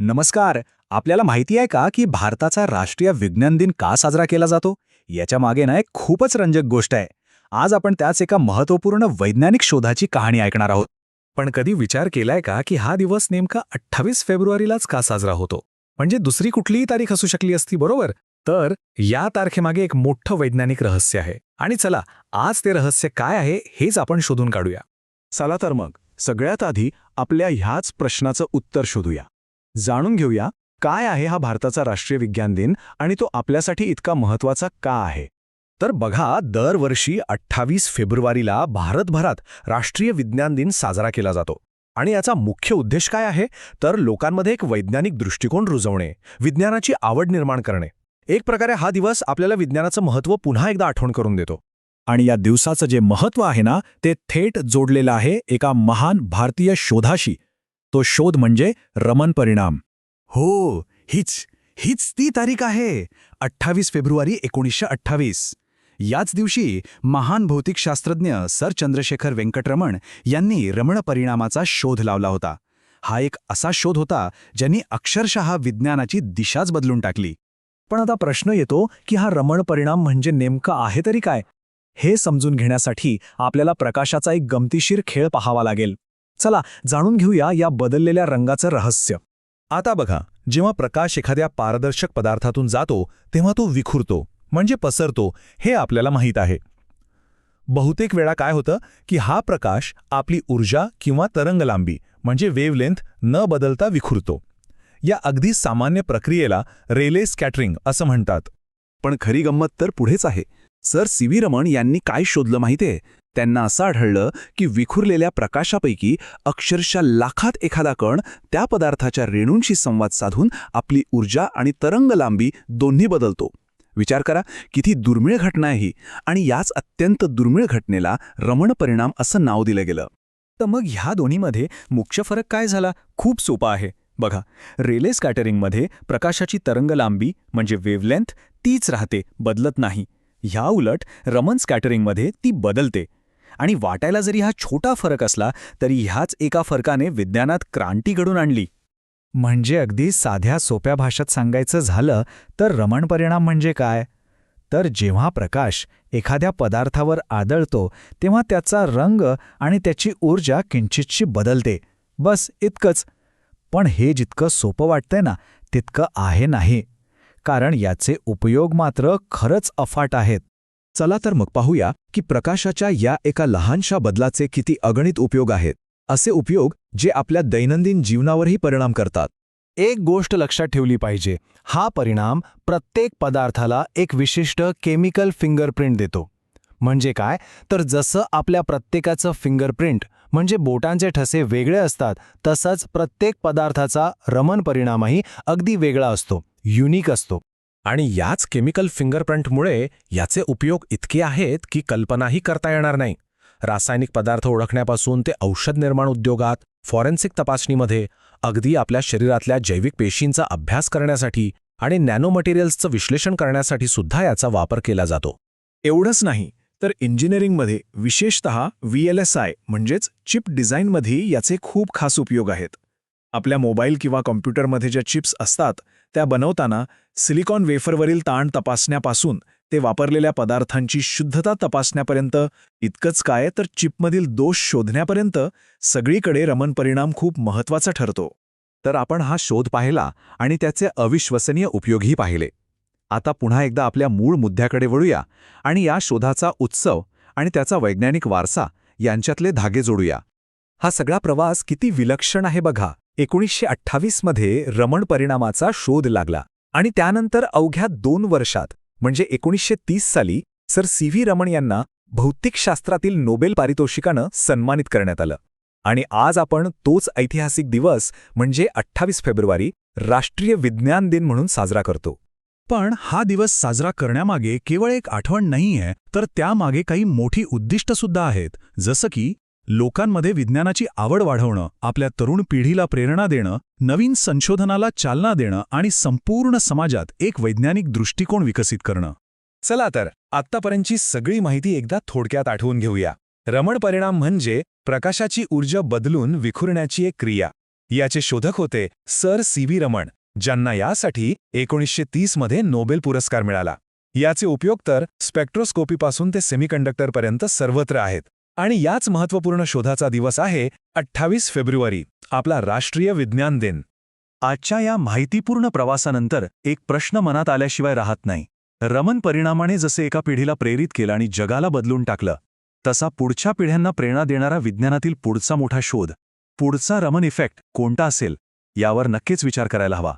नमस्कार. आपल्याला माहिती आहे का की भारताचा राष्ट्रीय विज्ञान दिन का साजरा केला जातो? याच्या मागे ना एक खूपच रंजक गोष्ट आहे. आज आपण त्याच एका महत्त्वपूर्ण वैज्ञानिक शोधाची कहाणी ऐकणार आहोत. पण कधी विचार केलाय का की हा दिवस नेमका 28 फेब्रुवारीलाच का साजरा होतो? म्हणजे दुसरी कुठलीही तारीख असू शकली असती, बरोबर? तर या तारखेमागे एक मोठं वैज्ञानिक रहस्य आहे. आणि चला, आज ते रहस्य काय आहे हेच आपण शोधून काढूया. चला तर मग सगळ्यात आधी आपल्या ह्याच प्रश्नाचं उत्तर शोधूया. जाणून घेऊया काय आहे हा भारताचा राष्ट्रीय विज्ञान दिन आणि तो आपल्यासाठी इतका महत्त्वाचा का आहे. तर बघा, दरवर्षी 28 फेब्रुवारीला भारतभरात राष्ट्रीय विज्ञान दिन साजरा केला जातो. आणि याचा मुख्य उद्देश काय आहे? तर लोकांमध्ये एक वैज्ञानिक दृष्टिकोन रुजवणे, विज्ञानाची आवड निर्माण करणे. एक प्रकारे हा दिवस आपल्याला विज्ञानाचं महत्त्व पुन्हा एकदा आठवण करून देतो. आणि या दिवसाचं जे महत्त्व आहे ना, ते थेट जोडलेलं आहे एका महान भारतीय शोधाशी. तो शोध म्हणजे रमण परिणाम. हो, हीच ती तारीख आहे, 28 फेब्रुवारी 1928. याच दिवशी महान भौतिकशास्त्रज्ञ सर चंद्रशेखर वेंकटरमण यांनी रमण परिणामाचा शोध लावला होता. हा एक असा शोध होता ज्यांनी अक्षरशः विज्ञानाची दिशाच बदलून टाकली. पण आता प्रश्न येतो की हा रमण परिणाम म्हणजे नेमका आहे तरी काय? हे समजून घेण्यासाठी आपल्याला प्रकाशाचा एक गमतीशीर खेळ पाहावा लागेल. चला जाणून घेऊया या बदललेल्या रंगाचं रहस्य. आता बघा, जेव्हा प्रकाश एखाद्या पारदर्शक पदार्थातून जातो तेव्हा तो विखुरतो, म्हणजे पसरतो, हे आपल्याला माहीत आहे. बहुतेक वेळा काय होतं की हा प्रकाश आपली ऊर्जा किंवा तरंगलांबी म्हणजे वेव्हलेंथ न बदलता विखुरतो. या अगदी सामान्य प्रक्रियेला रेले स्कॅटरिंग असं म्हणतात. पण खरी गंमत तर पुढेच आहे. सर सी.व्ही. रमण यांनी काय शोधलं माहितीये? त्यांना असं आढळलं की विखुरलेल्या प्रकाशापैकी अक्षरशः लाखात एखादा कण त्या पदार्थाच्या रेणूंशी संवाद साधून आपली ऊर्जा आणि तरंगलांबी दोन्ही बदलतो. विचार करा, किती दुर्मिळ घटना आहे ही. आणि याच अत्यंत दुर्मिळ घटनेला रमण परिणाम असं नाव दिलं गेलं. तर मग ह्या दोन्हीमध्ये मुख्य फरक काय झाला? खूप सोपा आहे. बघा, रेले स्कॅटरिंगमध्ये प्रकाशाची तरंगलांबी म्हणजे वेव्हलेंथ तीच राहते, बदलत नाही. ह्या उलट रमण स्कॅटरिंगमध्ये ती बदलते. आणि वाटायला जरी हा छोटा फरक असला तरी ह्याच एका फरकाने विज्ञानात क्रांती घडून आणली. म्हणजे अगदी साध्या सोप्या भाषेत सांगायचं झालं तर रमण परिणाम म्हणजे काय? तर जेव्हा प्रकाश एखाद्या पदार्थावर आदळतो तेव्हा त्याचा रंग आणि त्याची ऊर्जा किंचितशी बदलते. बस इतकंच. पण हे जितकं सोपं वाटतंय ना, तितकं आहे नाही. कारण याचे उपयोग मात्र खरंच अफाट आहेत. चला तर मग पाहूया की प्रकाशाच्या या एका लहानशा बदलाचे किती अगणित उपयोग आहेत. असे उपयोग जे आपल्या दैनंदिन जीवनावरही परिणाम करतात. एक गोष्ट लक्षात ठेवली पाहिजे, हा परिणाम प्रत्येक पदार्थाला एक विशिष्ट केमिकल फिंगरप्रिंट देतो. म्हणजे काय? तर जसं आपल्या प्रत्येकाचं फिंगरप्रिंट म्हणजे बोटांचे ठसे वेगळे असतात, तसंच प्रत्येक पदार्थाचा रमण परिणामही अगदी वेगळा असतो, युनिक असतो. आणि याच केमिकल फिंगरप्रिंटमुळे याचे उपयोग इतके आहेत की कल्पनाही करता येणार नाही. रासायनिक पदार्थ ओळखण्यापासून ते औषध निर्माण उद्योगात, फॉरेन्सिक तपासणीमध्ये, अगदी आपल्या शरीरातल्या जैविक पेशींचा अभ्यास करण्यासाठी आणि नॅनो मटेरियल्सचं विश्लेषण करण्यासाठी सुद्धा याचा वापर केला जातो. एवढंच नाही तर इंजिनिअरिंगमध्ये, विशेषतः VLSI म्हणजेच चिप डिझाईनमध्ये याचे खूप खास उपयोग आहेत. आपल्या मोबाईल किंवा कॉम्प्युटरमध्ये ज्या चिप्स असतात त्या बनवताना सिलिकॉन वेफरवरील ताण तपासण्यापासून ते वापरलेल्या पदार्थांची शुद्धता तपासण्यापर्यंत, इतकंच काय तर चिपमधील दोष शोधण्यापर्यंत सगळीकडे रमण परिणाम खूप महत्त्वाचा ठरतो. तर आपण हा शोध पाहिला आणि त्याचे अविश्वसनीय उपयोगही पाहिले. आता पुन्हा एकदा आपल्या मूळ मुद्द्याकडे वळूया आणि या शोधाचा उत्सव आणि त्याचा वैज्ञानिक वारसा यांच्यातले धागे जोडूया. हा सगळा प्रवास किती विलक्षण आहे बघा. 1928 मध्ये रमण परिणामाचा शोध लागला आणि त्यानंतर अवघ्या 2 वर्षात म्हणजे 1930 साली सर सी.व्ही. रमण यांना भौतिकशास्त्रातील नोबेल पारितोषिकानं सन्मानित करण्यात आलं. आणि आज आपण तोच ऐतिहासिक दिवस म्हणजे 28 फेब्रुवारी राष्ट्रीय विज्ञान दिन म्हणून साजरा करतो. पण हा दिवस साजरा करण्यामागे केवळ एक आठवण नाहीये, तर त्यामागे काही मोठी उद्दिष्टसुद्धा आहेत. जसं की लोकांमध्ये विज्ञानाची आवड वाढवणं, आपल्या तरुण पिढीला प्रेरणा देणं, नवीन संशोधनाला चालना देणं आणि संपूर्ण समाजात एक वैज्ञानिक दृष्टिकोन विकसित करणं. चला तर आत्तापर्यंतची सगळी माहिती एकदा थोडक्यात आठवून घेऊया. रमण परिणाम म्हणजे प्रकाशाची ऊर्जा बदलून विखुरण्याची एक क्रिया. याचे शोधक होते सर सी.व्ही. रमण, ज्यांना यासाठी 1930 मध्ये नोबेल पुरस्कार मिळाला. याचे उपयोग तर स्पेक्ट्रोस्कोपीपासून ते सेमीकंडक्टरपर्यंत सर्वत्र आहेत. आणि याच महत्त्वपूर्ण शोधाचा दिवस आहे 28 फेब्रुवारी, आपला राष्ट्रीय विज्ञान दिन. आजच्या या माहितीपूर्ण प्रवासानंतर एक प्रश्न मनात आल्याशिवाय राहत नाही. रमन परिणामाने जसे एका पिढीला प्रेरित केलं आणि जगाला बदलून टाकलं, तसा पुढच्या पिढ्यांना प्रेरणा देणारा विज्ञानातील पुढचा मोठा शोध, पुढचा रमन इफेक्ट कोणता असेल, यावर नक्कीच विचार करायला हवा.